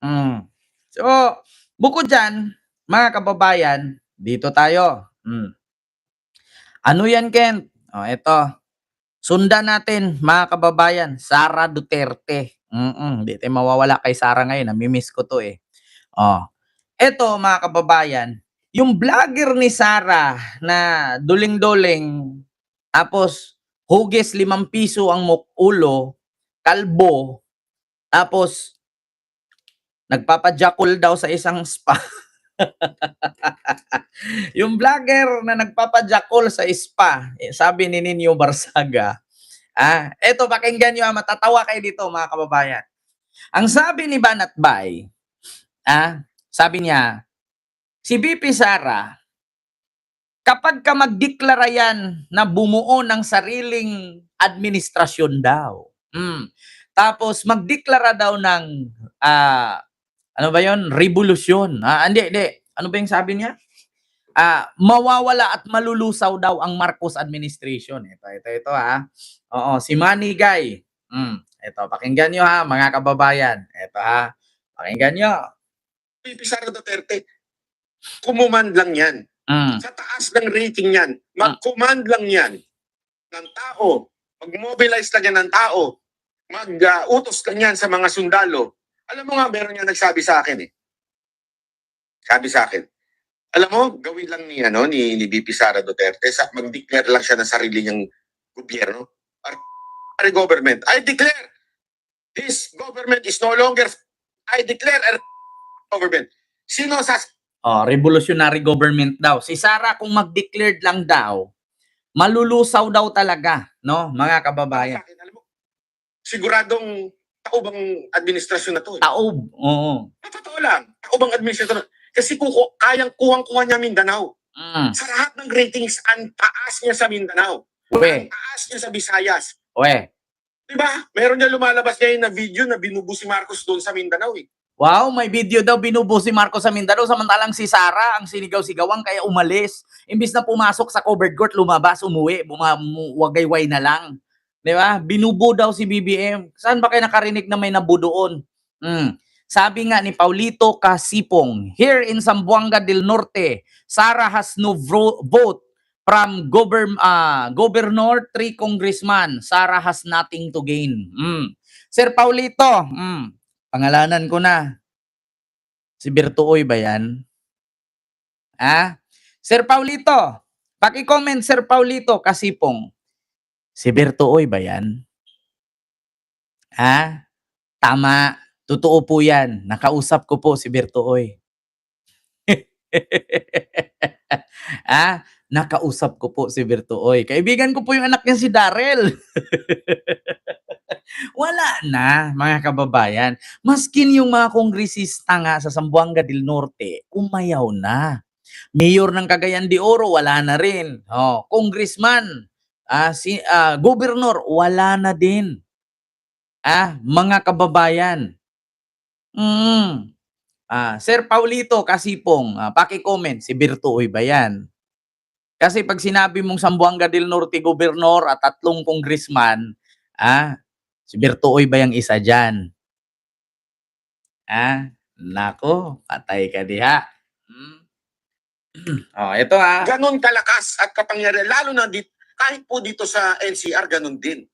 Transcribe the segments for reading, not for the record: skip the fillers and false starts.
Hmm. So, bukod diyan, mga kababayan, dito tayo. Ano 'yan, Ken? Oh, eto, sundan natin mga kababayan, Sara Duterte. 'Di tayo mawawala kay Sara ngayon, nami-miss ko 'to, eh. Oh, eto mga kababayan, yung vlogger ni Sara na duling-duling, tapos hugis ₱5 ang ulo, kalbo, tapos nagpapa-jackal daw sa isang spa. Yung vlogger na nagpapa-jackal sa spa, sabi ni Nino Barsaga, eto pakinggan niyo, matatawa kayo dito mga kababayan. Ang sabi ni Banat Bay, sabi niya, si VP Sara, kapag ka magdeklara yan na bumuo ng sariling administrasyon daw. Tapos magdeklara daw ng ano ba 'yon? Revolusyon. Hindi. Ano ba 'yung sabi niya? Mawawala at malulusaw daw ang Marcos administration. Ito Oo, si Manny Guy. Ito, pakinggan nyo mga kababayan. Ito pakinggan nyo. VP Sara Duterte, kumuman lang yan. Sa taas ng rating yan, mag-command lang yan ng tao. Mag-mobilize lang yan ng tao. Mag-utos lang yan sa mga sundalo. Alam mo nga, meron nga nagsabi sa akin Sabi sa akin, alam mo, gawin lang ni VP Sara Duterte, mag-declare lang siya ng sarili niyang gobyerno. Our government. I declare, this government is no longer, I declare a government. Sino revolutionary government daw. Si Sara kung mag-declared lang daw, malulusaw daw talaga, no, mga kababayan. Alam mo, siguradong taobang administrasyon na to. Taob, oo. Totoo lang, taobang administrasyon. Kasi kayang kuwang-kuha niya Mindanao. Sa lahat ng ratings, ang taas niya sa Mindanao. Ang taas niya sa Visayas. Diba? Meron niya lumalabas ngayon na video na binubo si Marcos doon sa Mindanao Wow, may video daw binubo si Marcos sa Mindanao, samantalang si Sara ang sinigaw-sigawan kaya umalis. Imbis na pumasok sa covered court, lumabas, umuwi, wagayway na lang. Di ba? Binubo daw si BBM. Saan ba kayo nakarinig na may nabu doon? Sabi nga ni Paulito Casipong, here in Zamboanga del Norte, Sara has no vote from governor, 3 congressman. Sara has nothing to gain. Sir Paulito, pangalanan ko na. Si Bertuoy ba yan? Sir Paulito, paki-comment Sir Paulito Casipong. Si Bertuoy ba yan? Tama. Totoo po yan. Nakausap ko po si Bertuoy. Nakausap ko po si Bertuoy. Kaibigan ko po yung anak niya si Darrell. Wala na, mga kababayan. Maskin yung mga kongresista nga sa Zamboanga del Norte, umayaw na. Mayor ng Cagayan de Oro, wala na rin. Congressman, gobernador, wala na din. Mga kababayan. Sir Paulito Casipong, paki-comment, si Bertuoy ba yan? Kasi pag sinabi mong Zamboanga del Norte gobernador at 3 congressman, si Bertuoy ba yung isa dyan? Nako, patay ka diha. Ito Ganon kalakas at kapangyarihan, lalo na kahit po dito sa NCR, ganon din.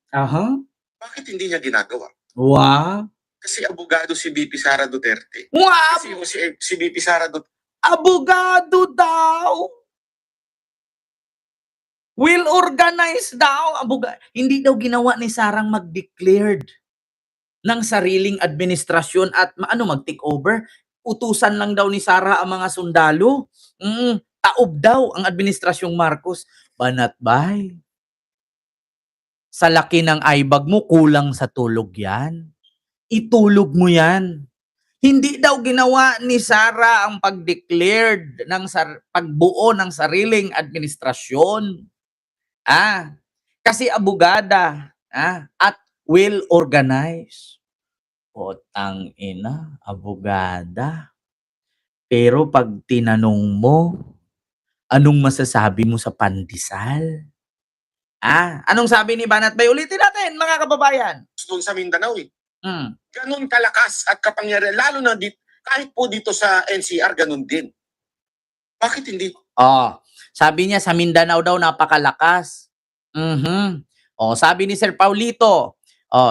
Bakit hindi niya ginagawa? Wow. Kasi abogado si VP Sara Duterte. Wow! Kasi si VP Sara Duterte, abogado daw. Will organize daw. Hindi daw ginawa ni Sarang mag-declared ng sariling administrasyon at mag-take over. Utusan lang daw ni Sara ang mga sundalo. Taob daw ang administrasyong Marcos. Banat Bay, sa laki ng aibag mo, kulang sa tulog yan. Itulog mo yan. Hindi daw ginawa ni Sara ang pag-declared ng pagbuo ng sariling administrasyon. Kasi abogada at well organized. Potang ina, abogada. Pero pag tinanong mo, anong masasabi mo sa pandesal? Anong sabi ni Banat Bay? Ulitin natin, mga kababayan. doon sa Mindanao Ganun kalakas at kapangyarihan, lalo na kahit po dito sa NCR, ganun din. Bakit hindi? Sabi niya sa Mindanao daw napakalakas. Sabi ni Sir Paulito,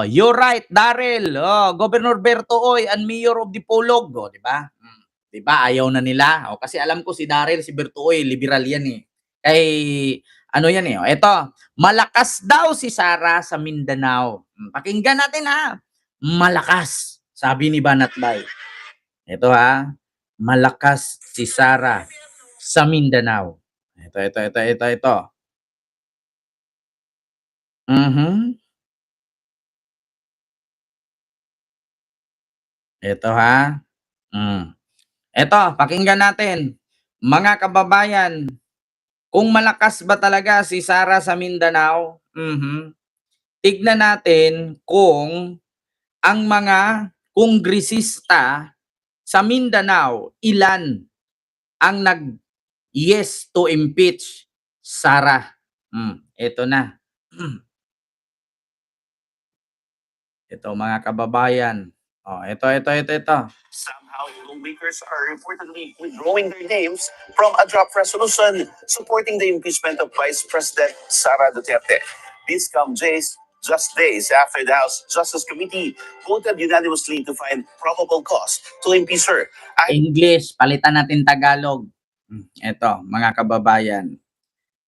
you're right, Daryl. Governor Berto Oy and Mayor of Dipolog, di ba? Di ba ayaw na nila? Kasi alam ko si Daryl, si Berto Oy, liberal yan eh. Ano yan eh. Ito, malakas daw si Sara sa Mindanao. Pakinggan natin ha. Malakas, sabi ni Banatbay. Ito ha. Malakas si Sara sa Mindanao. Ito. Ito ha. Ito, pakinggan natin. Mga kababayan, kung malakas ba talaga si Sara sa Mindanao, tignan natin kung ang mga kongresista sa Mindanao, ilan ang nag-yes to impeach Sara. Ito na. Ito mga kababayan. Ito. Somehow, lawmakers are reportedly withdrawing their names from a draft resolution supporting the impeachment of Vice President Sara Duterte. This comes just days after the House Justice Committee voted unanimously to find probable cause to impeach her. English, palitan natin Tagalog. Ito, mga kababayan.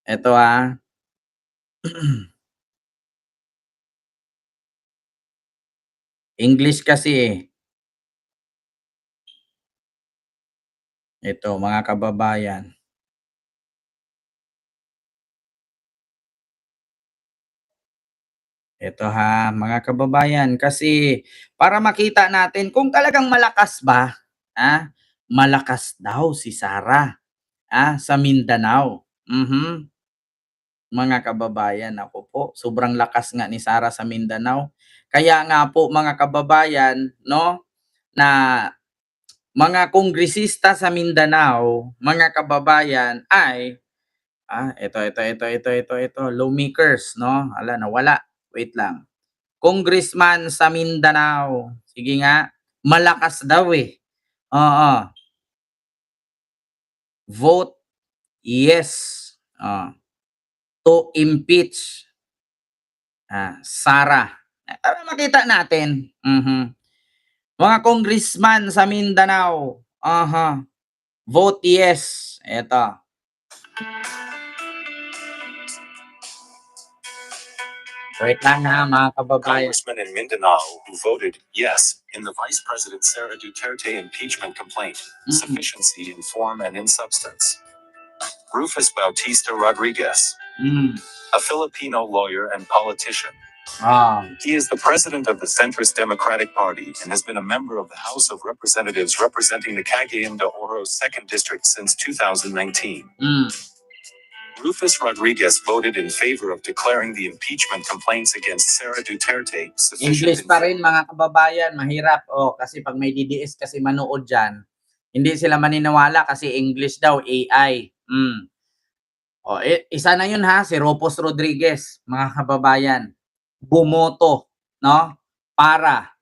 Ito ha. English kasi eh. Ito, mga kababayan. Ito ha, mga kababayan, kasi para makita natin kung talagang malakas ba, malakas daw si Sara sa Mindanao. Mga kababayan, ako po, sobrang lakas nga ni Sara sa Mindanao. Kaya nga po mga kababayan, no, na mga kongresista sa Mindanao, mga kababayan ay ito, lawmakers, no? Nawala. Wait lang. Congressman sa Mindanao. Sige nga, malakas daw eh. Vote yes to impeach Sara. Para makita natin. Mga congressman sa Mindanao. Vote yes. Ito. Wait lang ha, mga kababayan. Congressman in Mindanao who voted yes in the Vice President Sara Duterte impeachment complaint, sufficiency in form and in substance. Rufus Bautista Rodriguez, a Filipino lawyer and politician. He is the president of the Centrist Democratic Party and has been a member of the House of Representatives representing the Cagayan de Oro 2nd District since 2019. Rufus Rodriguez voted in favor of declaring the impeachment complaints against Sara Duterte sufficient. English pa rin mga kababayan, mahirap. Kasi pag may DDS kasi manood dyan, hindi sila maniniwala kasi English daw, AI. Isa na yun ha, si Rufus Rodriguez, mga kababayan. Bumoto, no? Para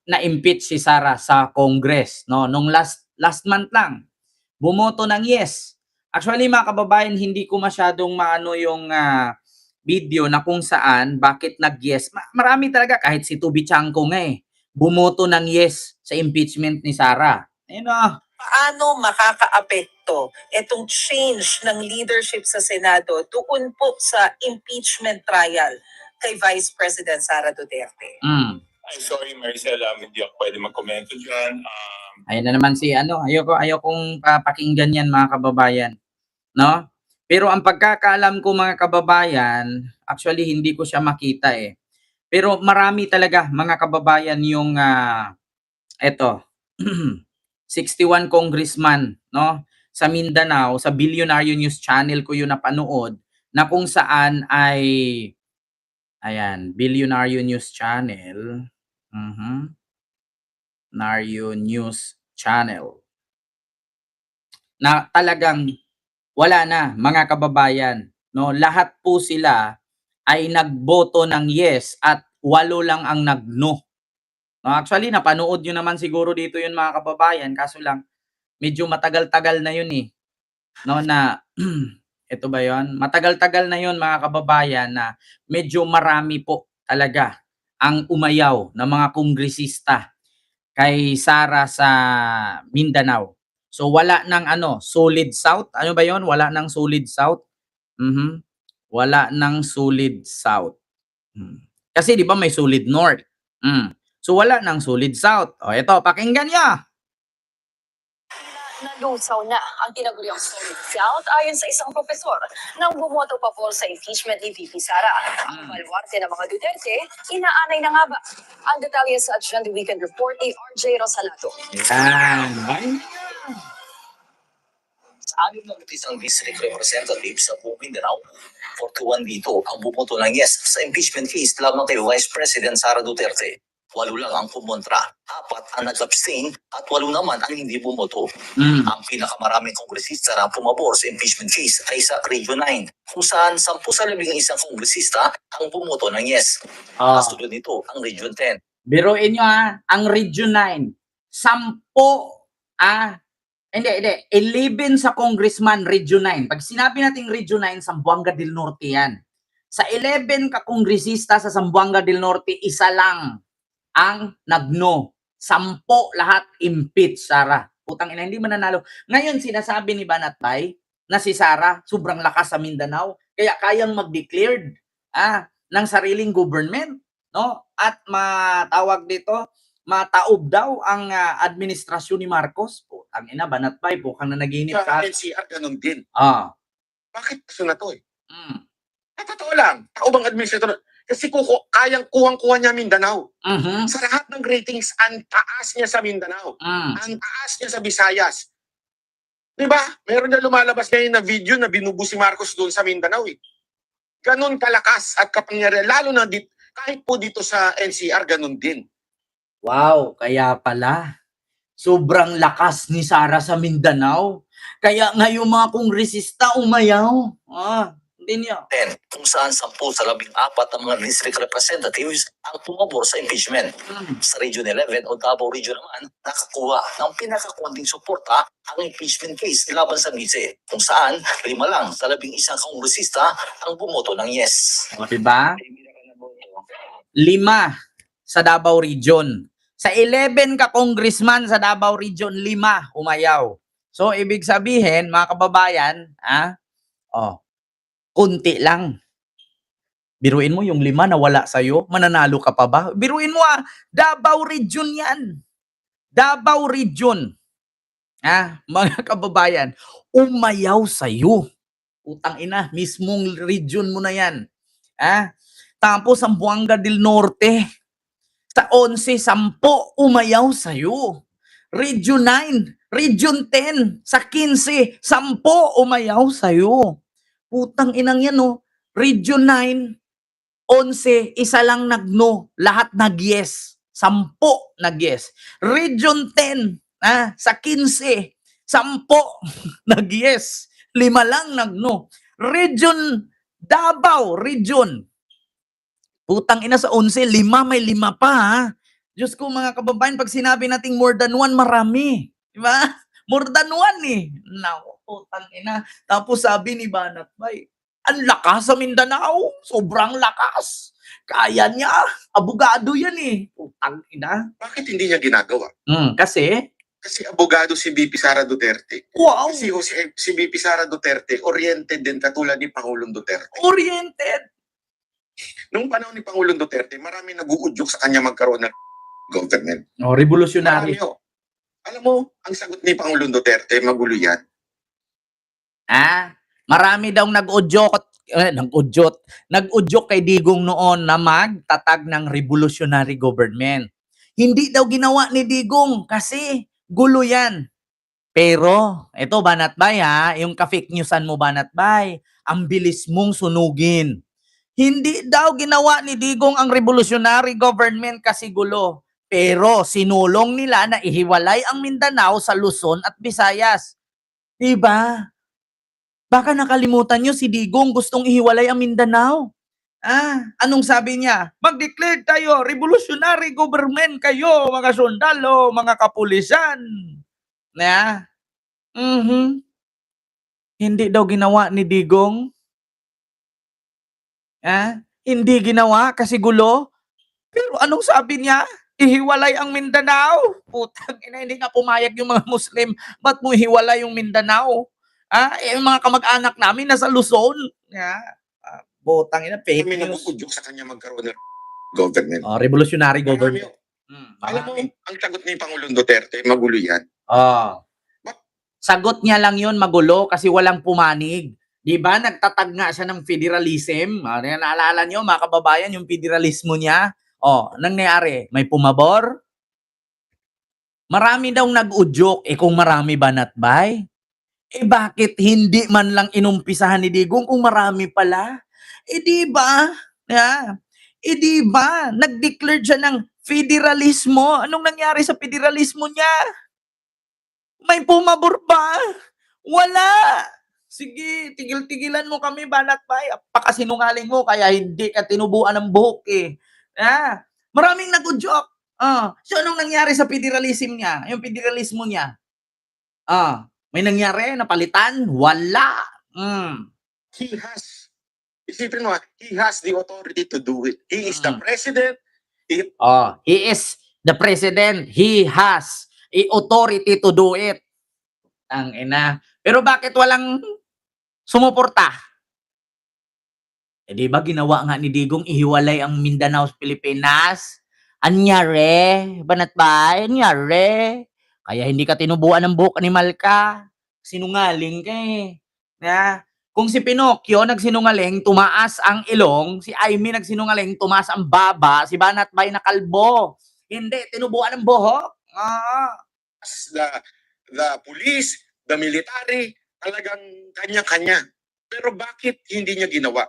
na-impeach si Sara sa Congress, no? Nung last month lang, bumoto ng yes. Actually, mga kababayan, hindi ko masyadong maano yung video na kung saan, bakit nag-yes. Marami talaga, kahit si Tubi Chanko nga bumoto ng yes sa impeachment ni Sara. Paano makakaapekto itong change ng leadership sa Senado doon po sa impeachment trial kay Vice President Sara Duterte? I'm sorry, Maricel, hindi ako pwede mag-komento dyan. Ayun na naman si ayokong pakinggan yan mga kababayan. No? Pero ang pagkakaalam ko mga kababayan, actually hindi ko siya makita Pero marami talaga mga kababayan yung 61 congressman, no? Sa Mindanao, sa Billionaire News Channel ko yun napanood na kung saan ay Billionaire News Channel. Nario News Channel. Na talagang wala na mga kababayan, no? Lahat po sila ay nagboto ng yes at 8 lang ang nag-no. Actually, napanood nyo naman siguro dito yun mga kababayan, kaso lang, medyo matagal-tagal na yun eh. No, na, ito ba yun? Matagal-tagal na yun mga kababayan na medyo marami po talaga ang umayaw na mga kongresista kay Sara sa Mindanao. So wala nang solid south. Ano ba 'yon? Wala nang solid south. Mhm. Wala nang solid south. Kasi 'di ba may solid north. So wala nang solid south. O ito, pakinggan niyo. Nalusaw na ang tinaguriang solid south ayon sa isang profesor nang bumoto pabor sa impeachment ni VP Sara. Ang baluarte ng mga Duterte, inaanay na nga ba? Ang detalye sa Agenda Weekend Report ni RJ Rosalado. Yan. Anim na isang district representative sa buong Mindanao, 41 dito ang bumoto ng yes sa impeachment case laban kay Vice President Sara Duterte. 8 lang ang pumontra, 4 ang nag-abstain at 8 naman ang hindi bumoto. Ang pinakamaraming kongresista na pumabor sa impeachment case ay sa Region 9, kung saan 10 sa 11 kongresista ang bumoto ng yes. Kasunod nito ang Region 10. Biruin nyo ang Region 9. 11 sa congressman Region 9. Pag sinabi nating Region 9, Zamboanga del Norte yan. Sa 11 ka kongresista sa Zamboanga del Norte, isa lang ang nagno. 10 lahat impeach, Sara. Putang ina, hindi mananalo. Ngayon, sinasabi ni Banatbay na si Sara, sobrang lakas sa Mindanao, kaya kayang mag-declared ng sariling government. No? At matawag dito, mataob daw ang administrasyon ni Marcos. Putang ina, Banatbay, bukang na naginip Sa ka. NCR, ganun din. Bakit gusto na to eh? Totoo lang. Tao bang administrator? Kasi kayang kuhang-kuha niya Mindanao. Sa lahat ng ratings, ang taas niya sa Mindanao. Ang taas niya sa Visayas. Diba? Meron na lumalabas ngayon na video na binubo si Marcos doon sa Mindanao eh. Ganon kalakas at kapangyarihan. Lalo na kahit po dito sa NCR, ganon din. Wow, kaya pala. Sobrang lakas ni Sara sa Mindanao. Kaya ngayon mga kongresista umayaw. Hindi niya. 10, kung saan 10 sa 14 ang mga district representatives ang pumabor sa impeachment. Sa Region 11 o Davao Region naman, nakakuha ng pinakakunting suporta ang impeachment case laban sa Vice, kung saan 5 lang sa 11 kongresista ang bumoto ng yes. O, diba? 5 sa Davao Region. Sa 11 ka congressman sa Davao Region, 5 umayaw. So, ibig sabihin, mga kababayan, kunti lang. Biruin mo yung 5 na wala sa'yo, mananalo ka pa ba? Biruin mo Davao Region yan. Davao Region. Mga kababayan, umayaw sa'yo. Utang ina, mismong region mo na yan. Tapos, Zamboanga del Norte. Sa 11, 10 umayaw sa'yo. Region 9, Region 10, sa 15, 10 umayaw sa'yo. Putang inang yan, Region 9, 11, isa lang nag-no. Lahat nag-yes. 10 nag-yes. Region 10, sa 15, 10 nag-yes. 5 lang nag-no. Region Davao, Region. Putang ina sa 11, 5, may 5 pa, Diyos ko mga kababayan, pag sinabi nating more than 1, marami. Diba? More than 1 eh. Naku, putang ina. Tapos sabi ni Banatbay, ang lakas sa Mindanao. Sobrang lakas. Kaya niya. Abogado yan eh. Putang ina. Bakit hindi niya ginagawa? Kasi? Kasi abogado si VP Sara Duterte. Wow. Kasi si VP Sara Duterte, oriented din katulad ni Pangulong Duterte. Oriented. Nung panahon ni Pangulong Duterte, marami nag-uudyok sa kanya magkaroon ng government. Revolutionary. Marami. Alam mo, ang sagot ni Pangulong Duterte, magulo yan. Marami daw nag-udyok kay Digong noon na magtatag ng revolutionary government. Hindi daw ginawa ni Digong kasi gulo yan. Pero, ito Banatbay yung ka-fake newsan mo Banatbay, ang bilis mong sunugin. Hindi daw ginawa ni Digong ang revolutionary government kasi gulo. Pero sinulong nila na ihiwalay ang Mindanao sa Luzon at Visayas. Diba? Baka nakalimutan nyo si Digong gustong ihiwalay ang Mindanao. Anong sabi niya? Mag-declare tayo, revolutionary government kayo, mga sundalo, mga kapulisan. Hindi daw ginawa ni Digong. Hindi ginawa kasi gulo. Pero anong sabi niya? Ihiwalay ang Mindanao. Putang ina, hindi nga pumayag yung mga Muslim. Ba't mo hiwalay yung Mindanao? Yung mga kamag-anak namin nasa Luzon. Putang ina, fake Kami news. nabubudyok sa kanya magkaroon ng government. Revolutionary Marami government. yun. Alam mo, ang sagot ni Pangulong Duterte, magulo yan. Sagot niya lang yun, magulo, kasi walang pumanig. Di ba? Nagtatag nga siya ng federalism. Naalala nyo, mga kababayan, yung federalismo niya. Nangyari, may pumabor. Marami daw nag-udyok. Kung marami ba, Natbay? Bakit hindi man lang inumpisahan ni Digong kung marami pala? Di ba? Di ba? Nag-declare siya ng federalismo. Anong nangyari sa federalismo niya? May pumabor ba? Wala. Sige, tigil-tigilan mo kami, Banatbay. Pakasinungaling mo, kaya hindi ka tinubuan ng buhok Maraming nag-udyok. So, anong nangyari sa federalism niya? Yung federalismo niya? May nangyari? Napalitan? Wala. He has, isipin mo, he has the authority to do it. He is the president. He is the president. He has authority to do it. Ang ina. Pero bakit walang sumuporta? Di ba ginawa nga ni Digong ihiwalay ang Mindanao sa Pilipinas? Anyari? Banatbay? Anyari? Kaya hindi ka tinubuan ng buhok, animal ka. Sinungaling ka Kung si Pinocchio nagsinungaling, tumaas ang ilong. Si Aimee nagsinungaling, tumaas ang baba. Si Banatbay na kalbo. Hindi, tinubuan ng buhok. The police, the military, talagang kanya-kanya. Pero bakit hindi niya ginawa?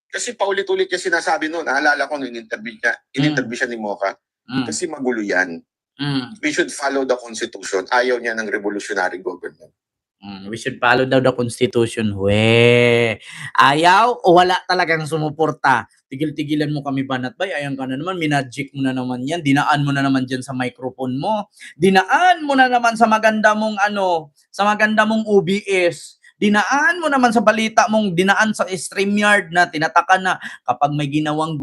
Kasi paulit-ulit niya sinasabi noon, naalala ko nung in-interview siya ni Mocha, kasi magulo yan. We should follow the Constitution. Ayaw niya ng revolutionary government. We should follow daw the Constitution. Ayaw o wala talagang sumuporta? Tigil-tigilan mo kami, Banatbay. Ayan ka na naman, minagic mo na naman yan. Dinaan mo na naman dyan sa microphone mo. Dinaan mo na naman sa maganda mong sa maganda mong OBS. Dinaan mo naman sa balita mong dinaan sa StreamYard na tinatakan na kapag may ginawang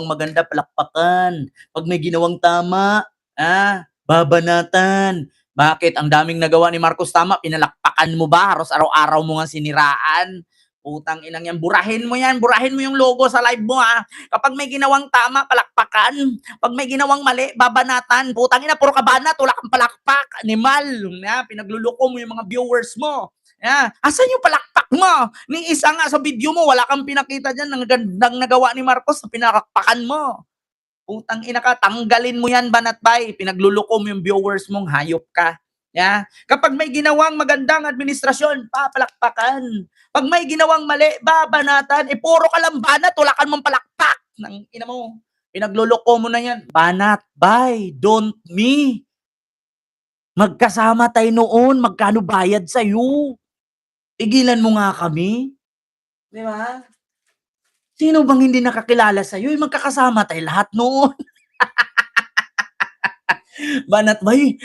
maganda, palakpakan. Pag may ginawang tama, babanatan. Bakit? Ang daming nagawa ni Marcos tama, pinalakpakan mo ba? Araw-araw mo nga siniraan. Putang inang yan. Burahin mo yan. Burahin mo yung logo sa live mo Kapag may ginawang tama, palakpakan. Pag may ginawang mali, babanatan. Putang ina, puro kabanat, wala kang palakpak. Animal. Pinagluluko mo yung mga viewers mo. Asan yung palakpak mo? Ni isa nga sa video mo, wala kang pinakita dyan ng gandang nagawa ni Marcos na pinalakpakan mo. Putang ina ka, tanggalin mo yan, Banatbay. Pinagluluko mo yung viewers mong hayop ka. Kapag may ginawang magandang administrasyon, papalakpakan. Pag may ginawang mali, babanatan. Puro ka lang banat, wala ka mong palakpak. Nang ina mo, pinagluluko mo na yan. Banatbay, don't me. Magkasama tayo noon, magkano bayad sa'yo? Tigilan mo nga kami. Di ba? Sino bang hindi nakakilala sa'yo? Magkakasama tayo lahat noon. Banatbay,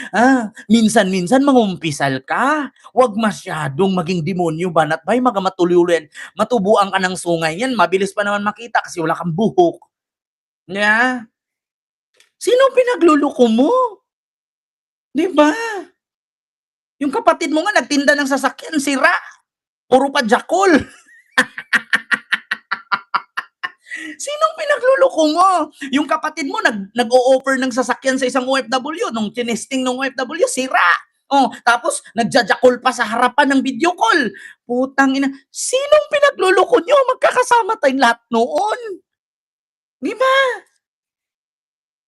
minsan-minsan mangumpisal ka. Huwag masyadong maging demonyo, Banatbay. Magamatuluyan. Matubuan ka ng sungay yan. Mabilis pa naman makita kasi wala kang buhok. Sino pinagluluko mo? Di ba? Yung kapatid mo nga nagtinda ng sasakyan, sira. Puro pa jakol. Sinong pinagluluko mo? Yung kapatid mo nag-o-offer ng sasakyan sa isang OFW, nung tinesting ng OFW, sira. Tapos nagjajakol pa sa harapan ng video call. Putang ina. Sinong pinagluluko nyo? Magkakasama tayong lahat noon. Di ba?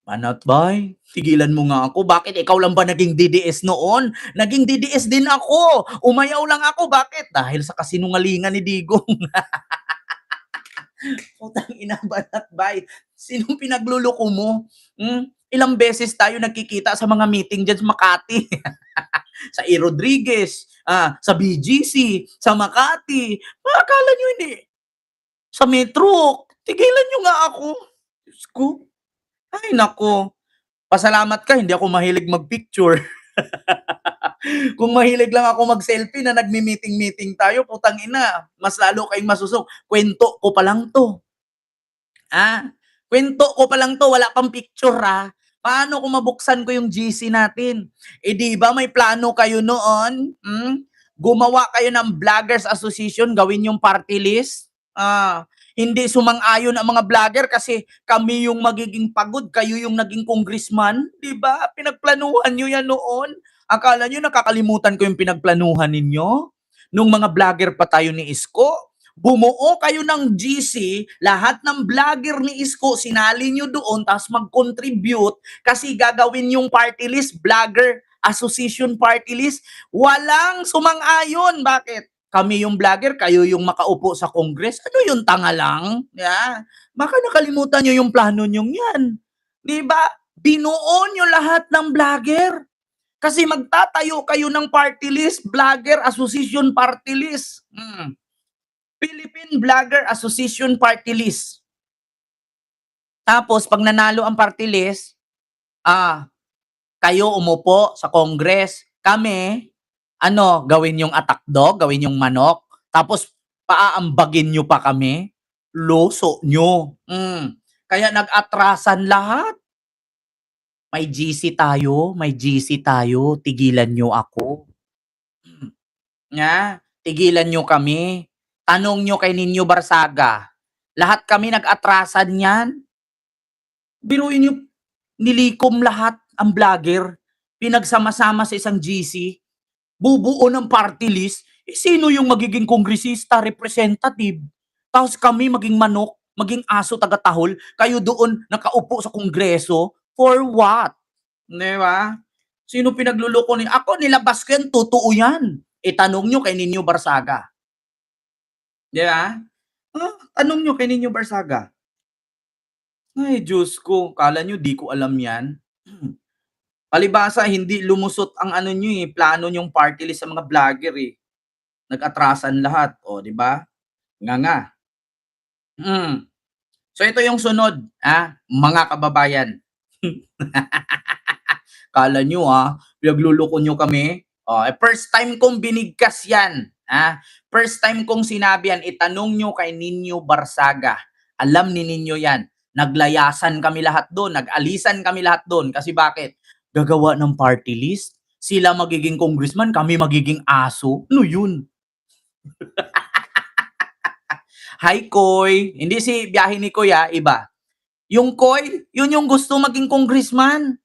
Banatbay, tigilan mo nga ako. Bakit ikaw lang ba naging DDS noon? Naging DDS din ako. Umayaw lang ako. Bakit? Dahil sa kasinungalingan ni Digong. Putang ina, Banatbay. Sinong pinagluluko mo? Ilang beses tayo nagkikita sa mga meeting dyan sa Makati. Sa E. Rodriguez, sa BGC, sa Makati. Akala nyo hindi. Sa Metro, Tigilan nyo nga ako. Diyos ko. Ay, nako. Pasalamat ka, hindi ako mahilig mag-picture. Kung mahilig lang ako mag-selfie na nagmi-meeting-meeting tayo, putang ina, mas lalo kayong masusok. Kwento ko pa lang to. Kwento ko pa lang to, wala pang picture Paano kung mabuksan ko yung GC natin? Di ba may plano kayo noon? Gumawa kayo ng Vloggers Association, gawin yung party list. Hindi sumang-ayon ang mga vlogger kasi kami yung magiging pagod, kayo yung naging congressman, di ba? Pinagplanuhan nyo yan noon. Akala nyo nakakalimutan ko yung pinagplanuhan ninyo? Nung mga vlogger pa tayo ni Isko, bumuo kayo ng GC, lahat ng vlogger ni Isko, sinali nyo doon, tapos mag-contribute kasi gagawin yung party list, Vlogger Association party list. Walang sumang-ayon. Bakit? Kami yung vlogger, kayo yung makaupo sa Congress. Ano yung tanga lang? Yeah. Baka nakalimutan nyo yung plano nyo yan. Di ba? Binuo nyo lahat ng vlogger. Kasi magtatayo kayo ng party list, Vlogger Association party list. Philippine Vlogger Association party list. Tapos, pag nanalo ang party list, kayo umupo sa Congress. Kami, gawin yung attack dog, gawin yung manok, tapos paaambagin nyo pa kami, loso nyo. Kaya nag-atrasan lahat. May GC tayo, tigilan nyo ako. Tigilan nyo kami. Tanong nyo kay Ninyo Barsaga. Lahat kami nag-atrasan yan. Biruin nyo, nilikom lahat ang vlogger, pinagsama-sama sa isang GC, bubuo ng party list, sino yung magiging kongresista, representative? Tapos kami maging manok, maging aso taga-tahol, kayo doon nakaupo sa kongreso, for what? Diba? Sino pinagluloko niyo? Ako, nilabas ko yan, totoo yan. Tanong nyo kay Ninyo Barsaga. Diba? Tanong nyo kay Ninyo Barsaga. Ay, Diyos ko, kala nyo di ko alam yan. Palibasa, hindi lumusot ang plano nyong party list sa mga vlogger Nag-atrasan lahat, di ba? Nga. So ito yung sunod, mga kababayan. Kala nyo pinagluloko nyo kami. First time kong binigkas yan. First time kong sinabi yan, itanong nyo kay Ninyo Barsaga. Alam ni Ninyo yan. Naglayasan kami lahat doon, nag-alisan kami lahat doon. Kasi bakit? Gagawa ng party list. Sila magiging congressman, kami magiging aso. Ano yun? Hi, Koy. Hindi si biyahe ni Koy, iba. Yung Koy, yun yung gusto maging congressman.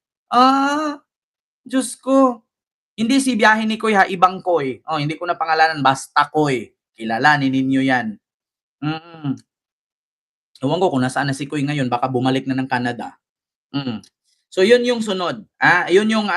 Diyos ko. Hindi si biyahe ni Koy, ibang Koy. Hindi ko na pangalanan, basta Koy. Kilalanin ninyo yan. Ewan ko kung nasaan na si Koy ngayon, baka bumalik na ng Canada. So yun yung sunod. Yun yung